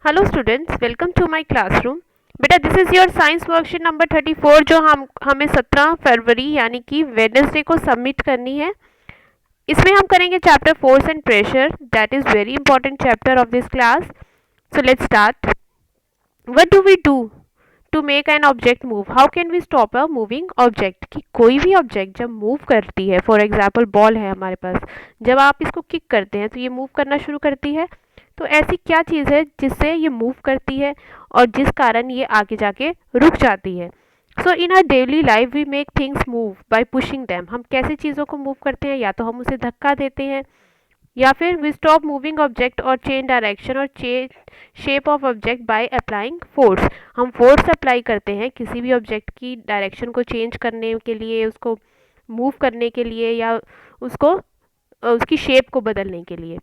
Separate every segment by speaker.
Speaker 1: Hello students, welcome to my classroom. बेटा, this is your science worksheet number 34 जो हमें 17 फरवरी यानी कि वेडनेसडे को सबमिट करनी है। इसमें हम करेंगे chapter force and pressure, that is very important chapter of this class. So let's start. What do we do to make an object move? How can we stop a moving object? कि कोई भी object जब move करती है, for example ball है हमारे पास, जब आप इसको किक करते हैं तो ये मूव करना शुरू करती है। तो ऐसी क्या चीज़ है जिससे ये मूव करती है और जिस कारण ये आगे जाके रुक जाती है? So in our daily life we make things move by pushing them. हम कैसे चीज़ों को मूव करते हैं? या तो हम उसे धक्का देते हैं, या फिर वी स्टॉप मूविंग ऑब्जेक्ट और चेंज डायरेक्शन और change shape of object by applying force. हम फोर्स अप्लाई करते हैं किसी भी ऑब्जेक्ट की डायरेक्शन को चेंज करने के लिए, उसको मूव करने के लिए, या उसको उसकी शेप को बदलने के लिए।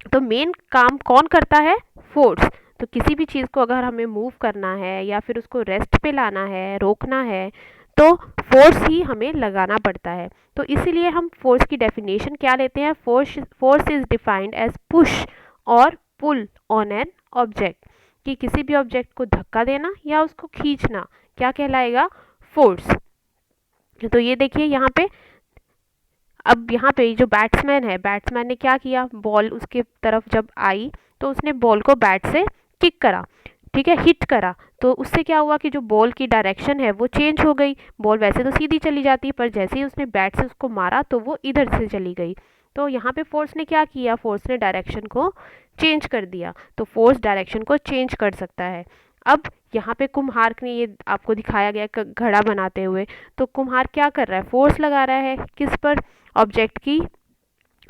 Speaker 1: तो मेन काम कौन करता है? फोर्स। तो किसी भी चीज़ को अगर हमें मूव करना है या फिर उसको रेस्ट पे लाना है, रोकना है, तो फोर्स ही हमें लगाना पड़ता है। तो इसीलिए हम फोर्स की डेफिनेशन क्या लेते हैं? Force is defined as push और पुल ऑन एन ऑब्जेक्ट। कि किसी भी ऑब्जेक्ट को धक्का देना या उसको खींचना क्या कहलाएगा? फोर्स। तो ये देखिए यहाँ पे, अब यहाँ पे जो बैट्समैन है, बैट्समैन ने क्या किया? बॉल उसके तरफ जब आई तो उसने बॉल को बैट से किक करा, ठीक है, हिट करा। तो उससे क्या हुआ कि जो बॉल की डायरेक्शन है वो चेंज हो गई। बॉल वैसे तो सीधी चली जाती है, पर जैसे ही उसने बैट से उसको मारा तो वो इधर से चली गई। तो यहाँ पे फोर्स ने क्या किया? फोर्स ने डायरेक्शन को चेंज कर दिया। तो फोर्स डायरेक्शन को चेंज कर सकता है। अब यहाँ पे कुम्हार ने, ये आपको दिखाया गया घड़ा बनाते हुए, तो कुम्हार क्या कर रहा है? फोर्स लगा रहा है किस पर? ऑब्जेक्ट की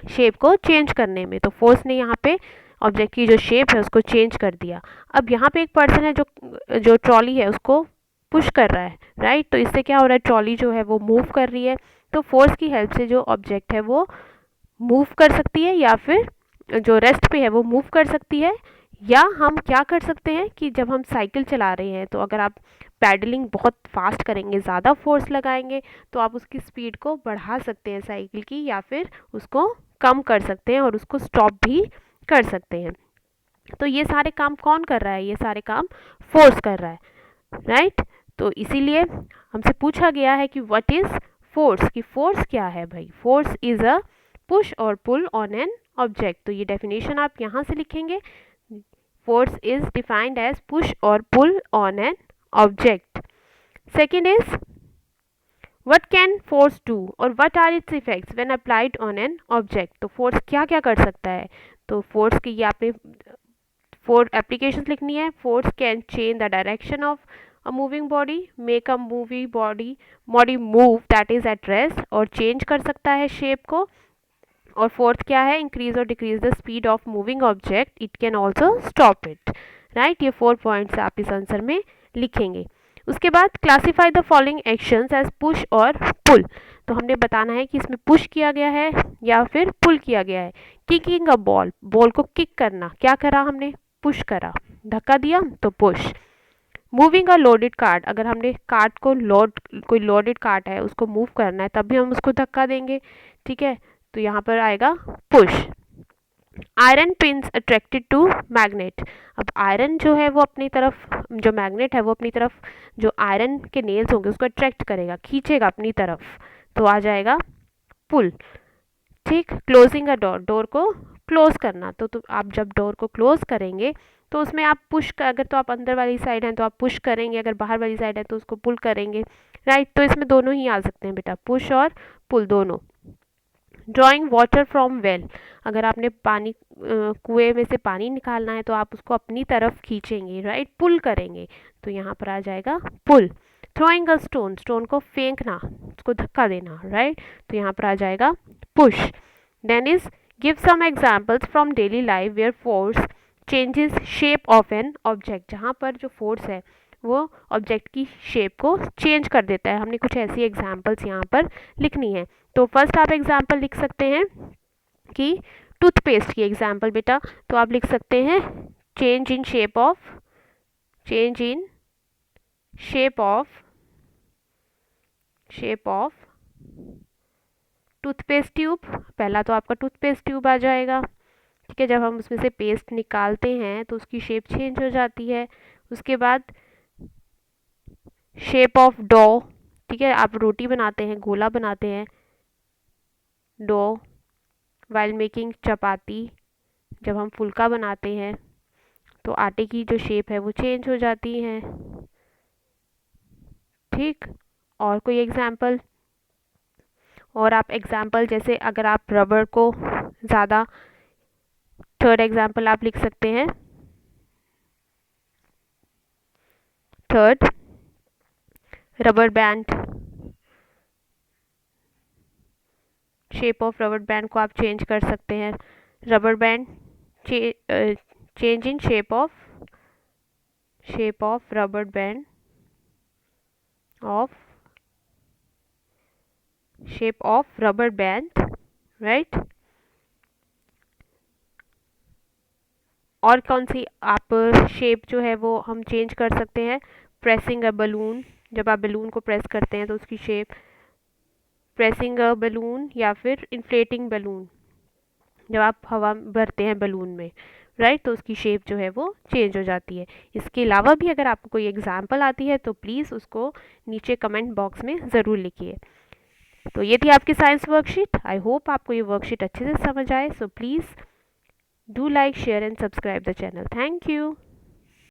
Speaker 1: शेप को चेंज करने में। तो फोर्स ने यहाँ पे ऑब्जेक्ट की जो शेप है उसको चेंज कर दिया। अब यहाँ पे एक पर्सन है जो जो ट्रॉली है उसको पुश कर रहा है, राइट? तो इससे क्या हो रहा है? ट्रॉली जो है वो मूव कर रही है। तो फोर्स की हेल्प से जो ऑब्जेक्ट है वो मूव कर सकती है, या फिर जो रेस्ट पे है वो मूव कर सकती है। या हम क्या कर सकते हैं कि जब हम साइकिल चला रहे हैं तो अगर आप पैडलिंग बहुत फास्ट करेंगे, ज़्यादा फोर्स लगाएंगे, तो आप उसकी स्पीड को बढ़ा सकते हैं साइकिल की, या फिर उसको कम कर सकते हैं और उसको स्टॉप भी कर सकते हैं। तो ये सारे काम कौन कर रहा है? ये सारे काम फोर्स कर रहा है, राइट? तो इसीलिए हमसे पूछा गया है कि व्हाट इज फोर्स, कि फोर्स क्या है भाई? फोर्स इज अ पुश और पुल ऑन एन ऑब्जेक्ट। तो ये डेफिनेशन आप यहाँ से लिखेंगे। Force is defined as push और pull on an object. Second is what can force do और what are its effects when applied on an object. तो फोर्स क्या क्या कर सकता है? तो फोर्स की ये आपने फोर एप्लीकेशंस लिखनी है। Force can change the direction of a moving body, make a movie body move that is at rest, और चेंज कर सकता है शेप को। और फोर्थ क्या है? इंक्रीज और decrease the speed of moving object, it can also stop it, right? ये 4 पॉइंट्स आप इस आंसर में लिखेंगे। उसके बाद classify the following actions as push और पुल। तो हमने बताना है कि इसमें पुश किया गया है या फिर पुल किया गया है। किकिंग अ बॉल, बॉल को किक करना, क्या करा हमने? पुश करा। धक्का दिया तो पुश। मूविंग अ लोडेड कार्ट, अगर हमने कार्ट को कोई लोडेड कार्ट है उसको मूव करना है तब भी हम उसको धक्का देंगे, ठीक है? तो यहाँ पर आएगा push. Iron pins attracted to magnet, अब आयरन जो है वो अपनी तरफ, जो मैग्नेट है वो अपनी तरफ जो आयरन के नेल्स होंगे उसको अट्रैक्ट करेगा, खींचेगा अपनी तरफ, तो आ जाएगा पुल, ठीक? क्लोजिंग अ डोर, डोर को क्लोज करना, तो आप जब डोर को क्लोज करेंगे तो उसमें आप पुश कर, अगर तो आप अंदर वाली साइड हैं तो आप पुश करेंगे, अगर बाहर वाली साइड है तो उसको पुल करेंगे, राइट? तो इसमें दोनों ही आ सकते हैं बेटा, पुश और पुल दोनों। ड्रॉइंग वाटर फ्रॉम वेल, अगर आपने पानी कुएं में से पानी निकालना है तो आप उसको अपनी तरफ खींचेंगे, राइट? पुल करेंगे, तो यहाँ पर आ जाएगा पुल। थ्रोइंग अ स्टोन, स्टोन को फेंकना, उसको धक्का देना, राइट? तो यहाँ पर आ जाएगा push. Then is give some examples from daily life where force changes shape of an object, जहाँ पर जो फोर्स है वो ऑब्जेक्ट की शेप को चेंज कर देता है। हमने कुछ ऐसी एग्जाम्पल्स यहाँ पर लिखनी है। तो फर्स्ट आप एग्जाम्पल लिख सकते हैं कि टूथपेस्ट की एग्जाम्पल बेटा, तो आप लिख सकते हैं change in shape of, change in shape of, shape of toothpaste tube. पहला तो आपका टूथपेस्ट ट्यूब आ जाएगा, ठीक है। जब हम उसमें से पेस्ट निकालते हैं तो उसकी शेप चेंज हो जाती है। उसके बाद शेप ऑफ डो, ठीक है, आप रोटी बनाते हैं, गोला बनाते हैं, डो, वाइल मेकिंग चपाती, जब हम फुल्का बनाते हैं तो आटे की जो शेप है वो चेंज हो जाती है। ठीक, और कोई एग्जाम्पल? और आप एग्जाम्पल जैसे अगर आप रबर को ज़्यादा, थर्ड एग्जाम्पल आप लिख सकते हैं। Third, rubber band, shape of rubber band को आप चेंज कर सकते हैं। Rubber band change in shape of rubber band of shape of rubber band, right. और कौन सी आप शेप जो है वो हम चेंज कर सकते हैं? प्रेसिंग अ बलून, जब आप बलून को प्रेस करते हैं तो उसकी शेप, प्रेसिंग अ बलून, या फिर इन्फ्लेटिंग बलून, जब आप हवा भरते हैं बलून में, राइट, तो उसकी शेप जो है वो चेंज हो जाती है। इसके अलावा भी अगर आपको कोई एग्जाम्पल आती है तो प्लीज़ उसको नीचे कमेंट बॉक्स में ज़रूर लिखिए। तो ये थी आपकी साइंस वर्कशीट। आई होप आपको ये वर्कशीट अच्छे से समझ आए। So please do like, share and subscribe the channel. Thank you.